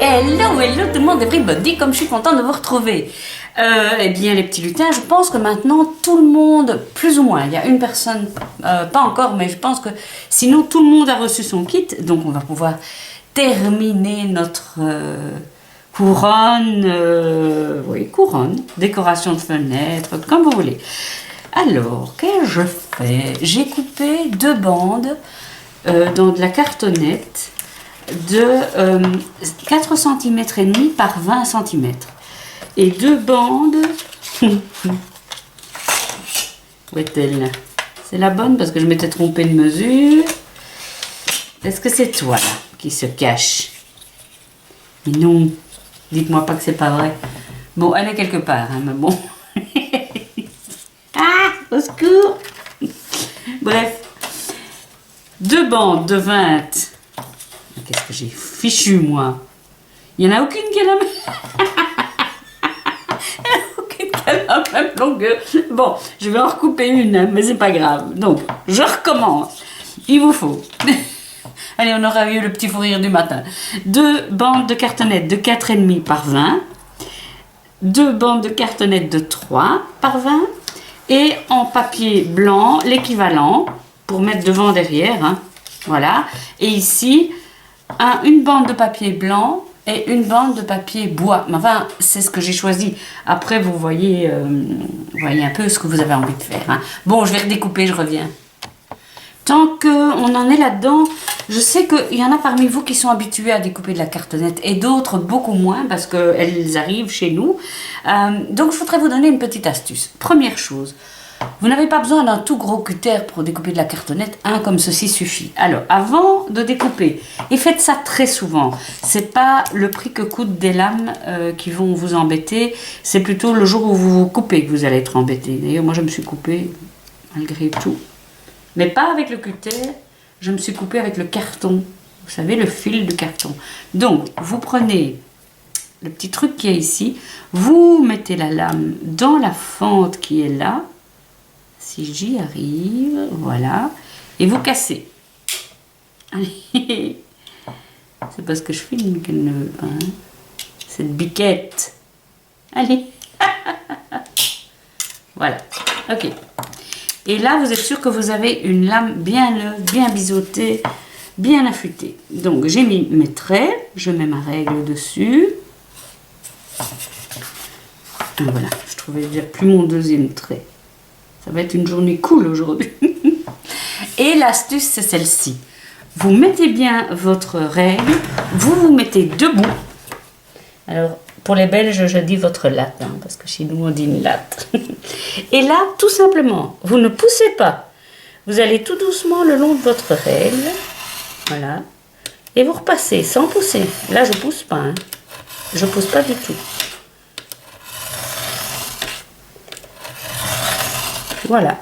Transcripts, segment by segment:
Hello, hello tout le monde, everybody, comme je suis contente de vous retrouver. Eh bien les petits lutins, je pense que maintenant tout le monde, plus ou moins, il y a une personne, pas encore, mais je pense que sinon tout le monde a reçu son kit, donc on va pouvoir terminer notre couronne, oui couronne, décoration de fenêtre, comme vous voulez. Alors, qu'est-ce que je fais? J'ai coupé 2 bandes dans de la cartonnette de 4 cm et demi par 20 cm et 2 bandes. Où est-elle? C'est la bonne parce que je m'étais trompée de mesure. Est-ce que c'est toi là qui se cache? Mais non, dites-moi pas que c'est pas vrai. Bon, elle est quelque part, hein, mais bon. Ah, au secours. Bref, 2 bandes de 20. Qu'est-ce que j'ai fichu, moi? Il n'y en a aucune qui a la même... aucune qui a la même longueur. Bon, je vais en recouper une, hein, mais c'est pas grave. Donc, je recommence. Il vous faut... Allez, on aura eu le petit fou rire du matin. 2 bandes de cartonnette de 4,5 par 20. 2 bandes de cartonnette de 3 par 20. Et en papier blanc, l'équivalent, pour mettre devant, derrière. Hein, voilà. Et ici... une bande de papier blanc et une bande de papier bois. Enfin, c'est ce que j'ai choisi. Après, vous voyez un peu ce que vous avez envie de faire. Hein. Bon, je vais redécouper, je reviens. Tant qu'on en est là-dedans, je sais qu'il y en a parmi vous qui sont habitués à découper de la cartonnette et d'autres beaucoup moins parce qu'elles arrivent chez nous. Donc, je voudrais vous donner une petite astuce. Première chose, vous n'avez pas besoin d'un tout gros cutter pour découper de la cartonnette, un comme ceci suffit. Alors, avant de découper, et faites ça très souvent, c'est pas le prix que coûtent des lames qui vont vous embêter, c'est plutôt le jour où vous vous coupez que vous allez être embêté. D'ailleurs, moi je me suis coupée malgré tout, mais pas avec le cutter, je me suis coupée avec le carton, vous savez, le fil de carton. Donc, vous prenez le petit truc qui est ici, vous mettez la lame dans la fente qui est là, si j'y arrive, voilà, et vous cassez. Allez, c'est parce que je filme qu'elle ne veut pas, hein. Cette biquette. Allez, voilà, ok. Et là, vous êtes sûr que vous avez une lame bien neuve, bien biseautée, bien affûtée. Donc, j'ai mis mes traits, je mets ma règle dessus. Et voilà, je trouvais déjà plus mon deuxième trait. Ça va être une journée cool aujourd'hui. Et l'astuce, c'est celle-ci. Vous mettez bien votre règle, vous vous mettez debout. Alors, pour les Belges, je dis votre latte, hein, parce que chez nous, on dit une latte. Et là, tout simplement, vous ne poussez pas. Vous allez tout doucement le long de votre règle. Voilà. Et vous repassez sans pousser. Là, je ne pousse pas. Hein. Je ne pousse pas du tout. Voilà,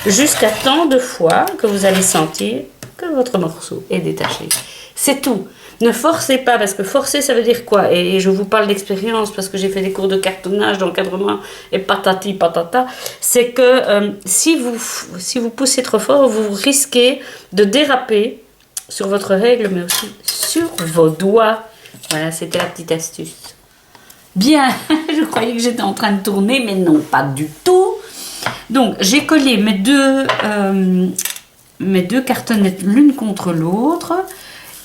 jusqu'à tant de fois que vous allez sentir que votre morceau est détaché. C'est tout. Ne forcez pas, parce que forcer, ça veut dire quoi? Et je vous parle d'expérience, parce que j'ai fait des cours de cartonnage, d'encadrement, et patati patata. C'est que si vous poussez trop fort, vous risquez de déraper sur votre règle, mais aussi sur vos doigts. Voilà, c'était la petite astuce. Bien, je croyais que j'étais en train de tourner, mais non, pas du tout. Donc, j'ai collé mes deux cartonnettes l'une contre l'autre.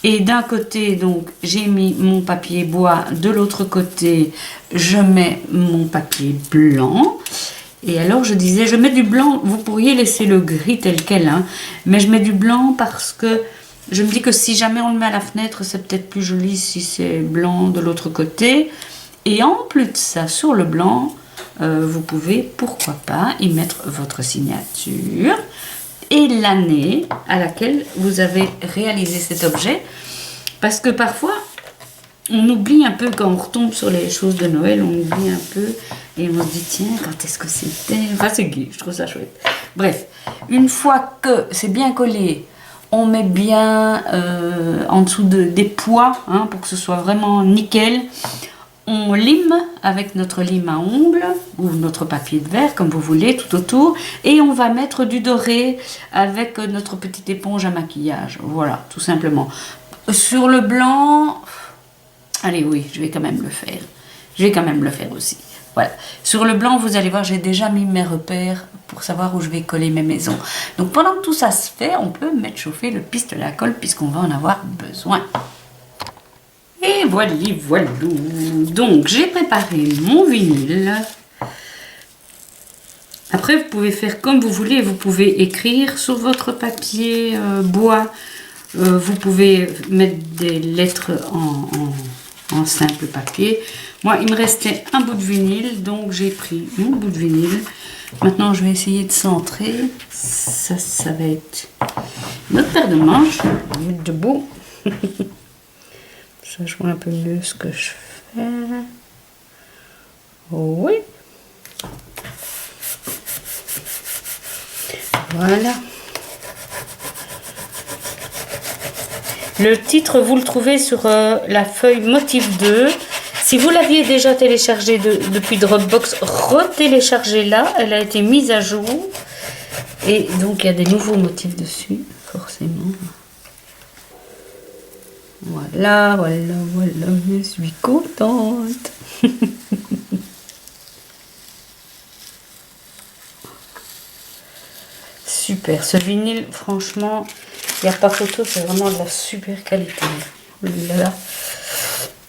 Et d'un côté, donc, j'ai mis mon papier bois. De l'autre côté, je mets mon papier blanc. Et alors, je disais, je mets du blanc. Vous pourriez laisser le gris tel quel. Hein, mais je mets du blanc parce que je me dis que si jamais on le met à la fenêtre, c'est peut-être plus joli si c'est blanc de l'autre côté. Et en plus de ça, sur le blanc... vous pouvez, pourquoi pas, y mettre votre signature et l'année à laquelle vous avez réalisé cet objet. Parce que parfois, on oublie un peu quand on retombe sur les choses de Noël, on oublie un peu et on se dit, tiens, quand est-ce que c'était? Enfin, c'est gai, je trouve ça chouette. Bref, une fois que c'est bien collé, On met bien en dessous des pois, hein, pour que ce soit vraiment nickel. On lime avec notre lime à ongles ou notre papier de verre, comme vous voulez, tout autour. Et on va mettre du doré avec notre petite éponge à maquillage. Voilà, tout simplement. Sur le blanc, allez, oui, je vais quand même le faire. Je vais quand même le faire aussi. Voilà. Sur le blanc, vous allez voir, j'ai déjà mis mes repères pour savoir où je vais coller mes maisons. Donc pendant que tout ça se fait, on peut mettre chauffer le pistolet à colle puisqu'on va en avoir besoin. Et voilà, voilà. Donc j'ai préparé mon vinyle. Après, vous pouvez faire comme vous voulez. Vous pouvez écrire sur votre papier bois. Vous pouvez mettre des lettres en simple papier. Moi, il me restait un bout de vinyle, donc j'ai pris mon bout de vinyle. Maintenant, je vais essayer de centrer. Ça va être notre paire de manches. Debout. Ça, je vois un peu mieux ce que je fais. Oui. Voilà. Le titre, vous le trouvez sur la feuille Motif 2. Si vous l'aviez déjà téléchargée depuis Dropbox, retéléchargez-la. Elle a été mise à jour. Et donc, il y a des nouveaux motifs dessus, forcément. Voilà, voilà, voilà, je suis contente. Super, ce vinyle, franchement, il n'y a pas photo, c'est vraiment de la super qualité. Oh là là.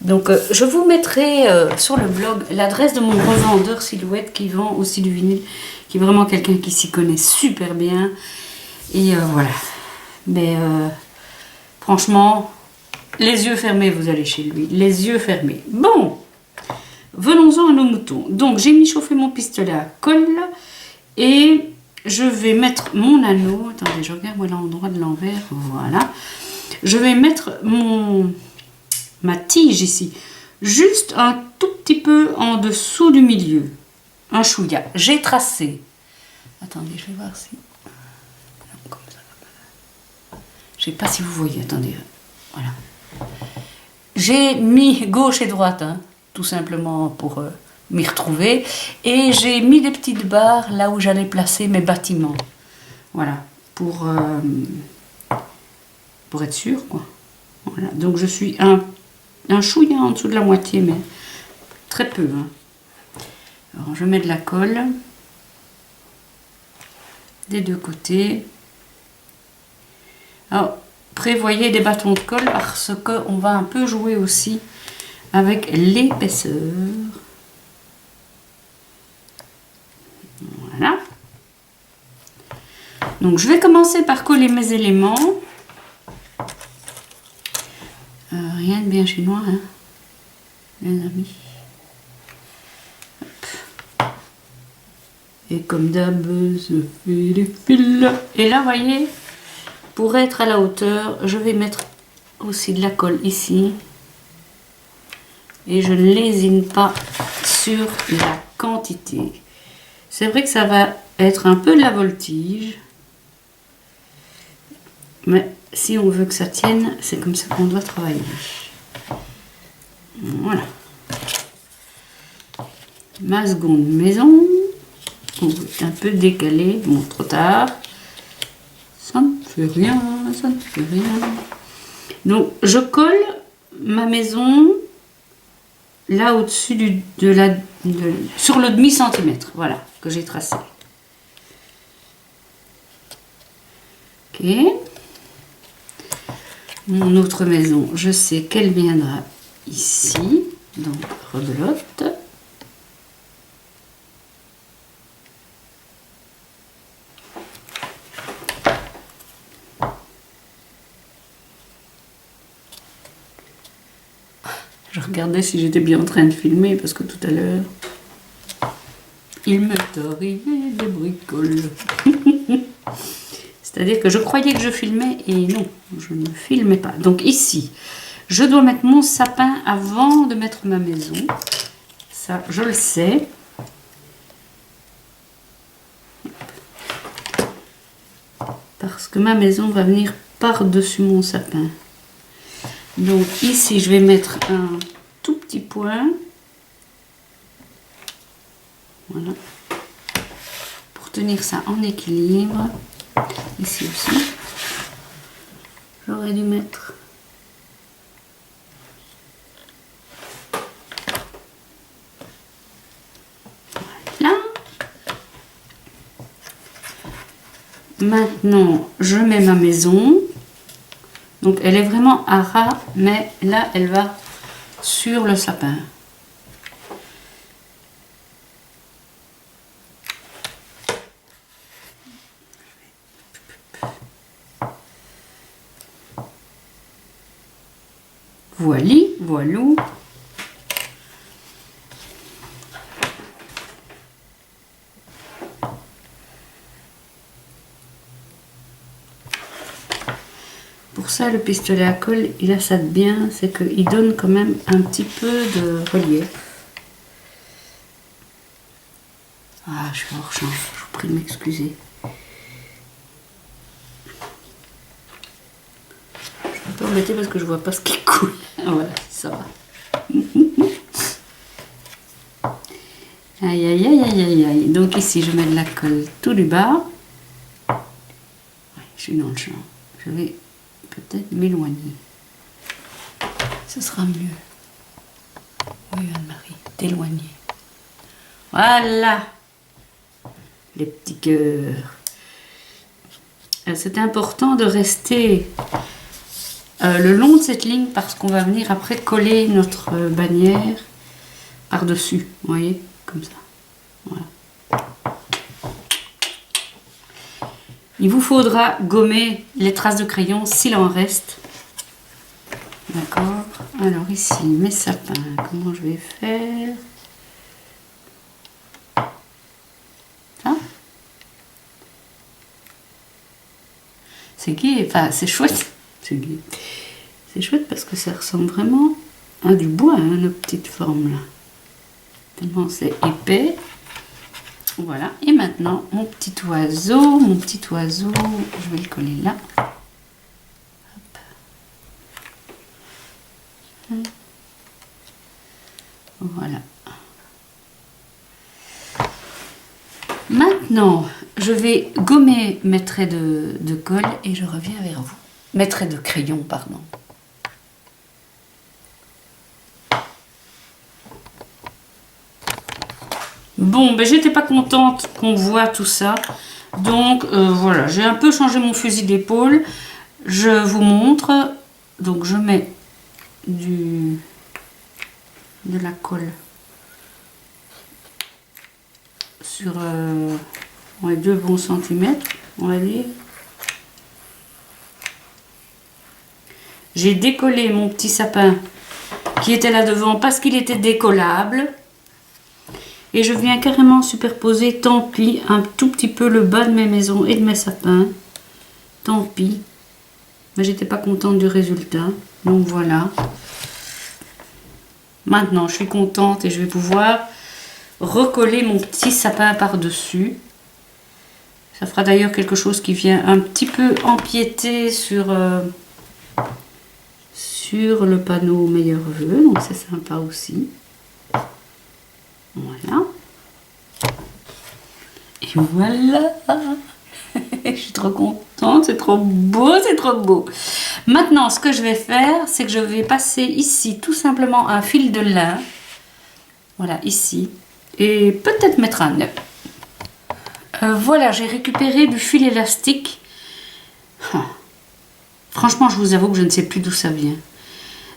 Donc, je vous mettrai sur le blog l'adresse de mon revendeur Silhouette qui vend aussi du vinyle, qui est vraiment quelqu'un qui s'y connaît super bien. Et voilà. Mais franchement, les yeux fermés, vous allez chez lui. Les yeux fermés. Bon, venons-en à nos moutons. Donc, j'ai mis chauffer mon pistolet à colle et je vais mettre mon anneau. Attendez, je regarde l'endroit de l'envers. Voilà. Je vais mettre ma tige ici, juste un tout petit peu en dessous du milieu. Un chouïa. J'ai tracé. Attendez, je vais voir si... Comme ça. Je sais pas si vous voyez. Attendez. Voilà. J'ai mis gauche et droite, hein, tout simplement pour m'y retrouver. Et j'ai mis des petites barres là où j'allais placer mes bâtiments. Voilà. Pour être sûr, quoi. Voilà. Donc je suis un chouïa en dessous de la moitié, mais très peu. Hein. Alors je mets de la colle des deux côtés. Alors prévoyez des bâtons de colle parce qu'on va un peu jouer aussi avec l'épaisseur. Voilà. Donc je vais commencer par coller mes éléments. Rien de bien chinois, hein, les amis. Hop. Et comme d'hab, je fais les fils. Et là, voyez, pour être à la hauteur, je vais mettre aussi de la colle ici. Et je ne lésine pas sur la quantité. C'est vrai que ça va être un peu de la voltige. Mais si on veut que ça tienne, c'est comme ça qu'on doit travailler. Voilà. Ma seconde maison. On est un peu décalé. Bon, trop tard. Ça ne fait rien, ça ne fait rien. Donc, je colle ma maison là au-dessus sur le demi-centimètre. Voilà, que j'ai tracé. Ok. Mon autre maison, je sais qu'elle viendra ici, donc rebelote. Je regardais si j'étais bien en train de filmer parce que tout à l'heure, il m'est arrivé des bricoles. C'est-à-dire que je croyais que je filmais et non, je ne filmais pas. Donc ici, je dois mettre mon sapin avant de mettre ma maison. Ça, je le sais. Parce que ma maison va venir par-dessus mon sapin. Donc ici, je vais mettre un tout petit point. Voilà. Pour tenir ça en équilibre. Ici aussi. J'aurais dû mettre... Voilà. Maintenant, je mets ma maison. Donc elle est vraiment à ras, mais là elle va sur le sapin. Voili, voilou. Pour ça, le pistolet à colle, il a ça de bien, c'est qu'il donne quand même un petit peu de relief. Ah, je suis hors champ, je vous prie de m'excuser. Je suis un peu embêtée parce que je vois pas ce qui coule. Voilà, ça va. Aïe, aïe, aïe, aïe, aïe, aïe. Donc ici, je mets de la colle tout du bas. Ouais, je suis dans le champ. Je vais peut-être m'éloigner. Ce sera mieux. Oui, Anne-Marie, t'éloigner. Voilà. Les petits cœurs. C'est important de rester le long de cette ligne parce qu'on va venir après coller notre bannière par-dessus. Vous voyez, comme ça. Voilà. Il vous faudra gommer les traces de crayon s'il en reste. D'accord. Alors ici, mes sapins, comment je vais faire? Ça. C'est gai, enfin c'est chouette. C'est gai. C'est chouette parce que ça ressemble vraiment à du bois, hein, nos petites formes là. Tellement c'est épais. Voilà, et maintenant mon petit oiseau, je vais le coller là. Hop. Voilà. Maintenant, je vais gommer mes traits de colle et je reviens vers vous. Mes traits de crayon, pardon. Bon, ben j'étais pas contente qu'on voit tout ça. Donc voilà, j'ai un peu changé mon fusil d'épaule. Je vous montre. Donc je mets de la colle sur 2 bons centimètres, on va dire. J'ai décollé mon petit sapin qui était là devant parce qu'il était décollable. Et je viens carrément superposer, tant pis, un tout petit peu le bas de mes maisons et de mes sapins. Tant pis. Mais j'étais pas contente du résultat. Donc voilà. Maintenant, je suis contente et je vais pouvoir recoller mon petit sapin par-dessus. Ça fera d'ailleurs quelque chose qui vient un petit peu empiéter sur le panneau meilleurs vœux. Donc c'est sympa aussi. Voilà. Et voilà. Je suis trop contente, c'est trop beau, c'est trop beau. Maintenant, ce que je vais faire, c'est que je vais passer ici tout simplement un fil de lin. Voilà, ici. Et peut-être mettre un nœud. Voilà, j'ai récupéré du fil élastique. Franchement, je vous avoue que je ne sais plus d'où ça vient.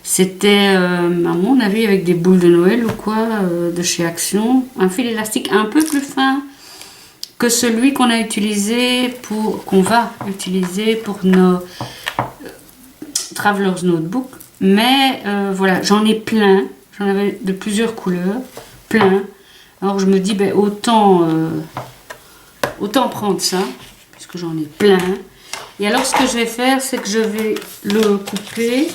C'était, à mon avis, avec des boules de Noël ou quoi, de chez Action. Un fil élastique un peu plus fin que celui qu'on a utilisé qu'on va utiliser pour nos Traveler's Notebook. Mais voilà, j'en ai plein. J'en avais de plusieurs couleurs. Plein. Alors je me dis, ben, autant prendre ça, puisque j'en ai plein. Et alors ce que je vais faire, c'est que je vais le couper.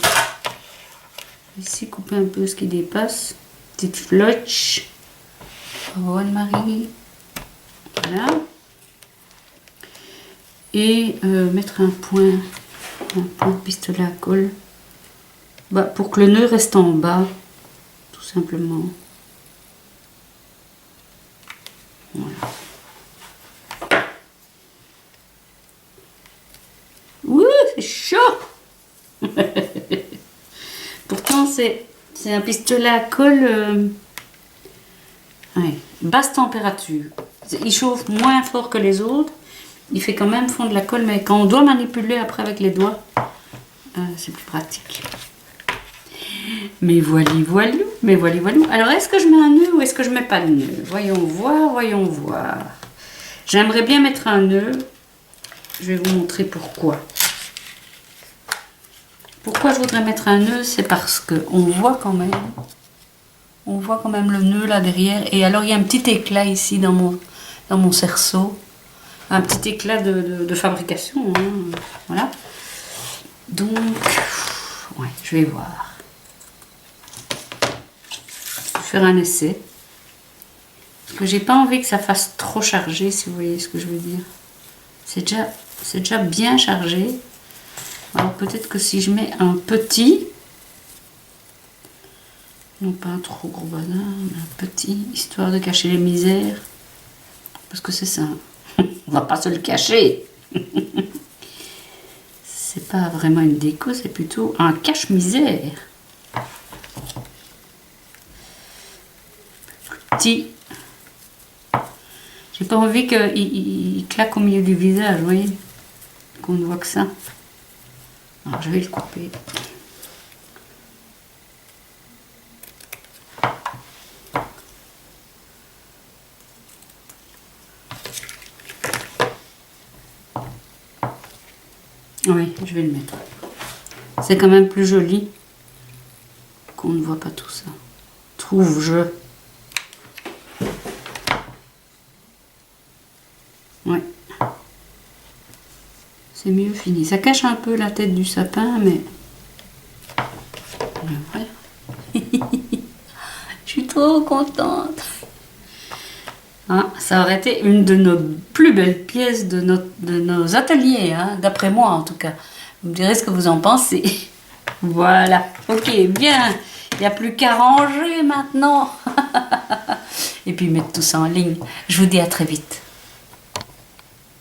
Ici, couper un peu ce qui dépasse. Petite flotche. Oh, Anne-Marie. Voilà. Et mettre un point un point de pistolet à colle. Bah, pour que le nœud reste en bas, tout simplement. Voilà. Ouh, c'est chaud. Pourtant, c'est un pistolet à colle ouais, basse température. Il chauffe moins fort que les autres. Il fait quand même fondre la colle, mais quand on doit manipuler après avec les doigts, c'est plus pratique. Mais voilou. Alors, est-ce que je mets un nœud ou est-ce que je mets pas de nœud? Voyons voir. J'aimerais bien mettre un nœud. Je vais vous montrer pourquoi. Pourquoi je voudrais mettre un nœud? C'est parce qu'on voit quand même. On voit quand même le nœud là derrière. Et alors, il y a un petit éclat ici dans mon cerceau. Un petit éclat de fabrication. Hein. Voilà. Donc, ouais, je vais voir. Je vais faire un essai. Parce que j'ai pas envie que ça fasse trop chargé, si vous voyez ce que je veux dire. C'est déjà bien chargé. Alors peut-être que si je mets un petit, non pas un trop gros badin, mais un petit, histoire de cacher les misères. Parce que c'est ça. On va pas se le cacher. C'est pas vraiment une déco, c'est plutôt un cache-misère. Petit. J'ai pas envie qu'il claque au milieu du visage, vous voyez. Qu'on ne voit que ça. Alors je vais le couper. Oui, je vais le mettre. C'est quand même plus joli qu'on ne voit pas tout ça. Trouve-je. Ouais. C'est mieux fini. Ça cache un peu la tête du sapin, mais... Ouais. Je suis trop contente. Hein, ça aurait été une de nos plus belles pièces de nos ateliers, hein, d'après moi en tout cas. Vous me direz ce que vous en pensez. Voilà, ok, bien. Il n'y a plus qu'à ranger maintenant. Et puis mettre tout ça en ligne. Je vous dis à très vite.